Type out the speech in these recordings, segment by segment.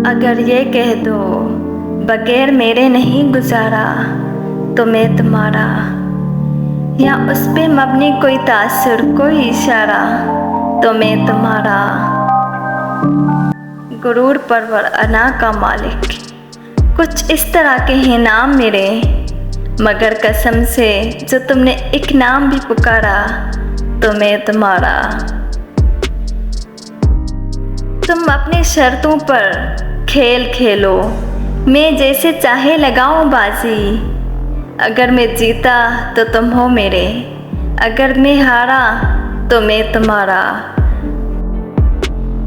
अगर ये कह दो बगैर मेरे नहीं गुजारा तो मैं तुम्हारा, या उस पे मबनी कोई तासुर कोई इशारा तो मैं तुम्हारा। गुरूर परवर अना का मालिक, कुछ इस तरह के हैं नाम मेरे, मगर कसम से जो तुमने एक नाम भी पुकारा तो मैं तुम्हारा। तुम अपनी शर्तों पर खेल खेलो, मैं जैसे चाहे लगाऊं बाजी। अगर मैं जीता तो तुम हो मेरे, अगर मैं हारा तो मैं तुम्हारा।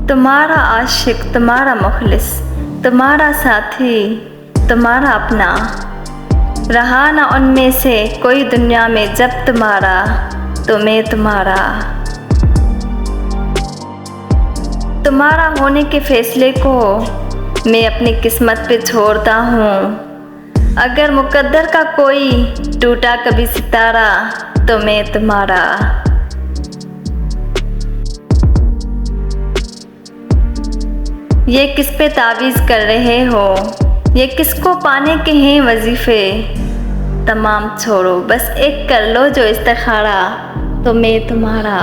तुम्हारा आशिक, तुम्हारा मुखलिस, तुम्हारा साथी, तुम्हारा अपना, रहा ना उनमें से कोई दुनिया में जब तुम्हारा तो मैं तुम्हारा। तुम्हारा होने के फैसले को मैं अपनी किस्मत पे छोड़ता हूँ। अगर मुकद्दर का कोई टूटा कभी सितारा तो मैं तुम्हारा। ये किस पे तावीज़ कर रहे हो, ये किसको पाने के हैं वजीफ़े। तमाम छोड़ो, बस एक कर लो जो इस्तिखारा तो मैं तुम्हारा।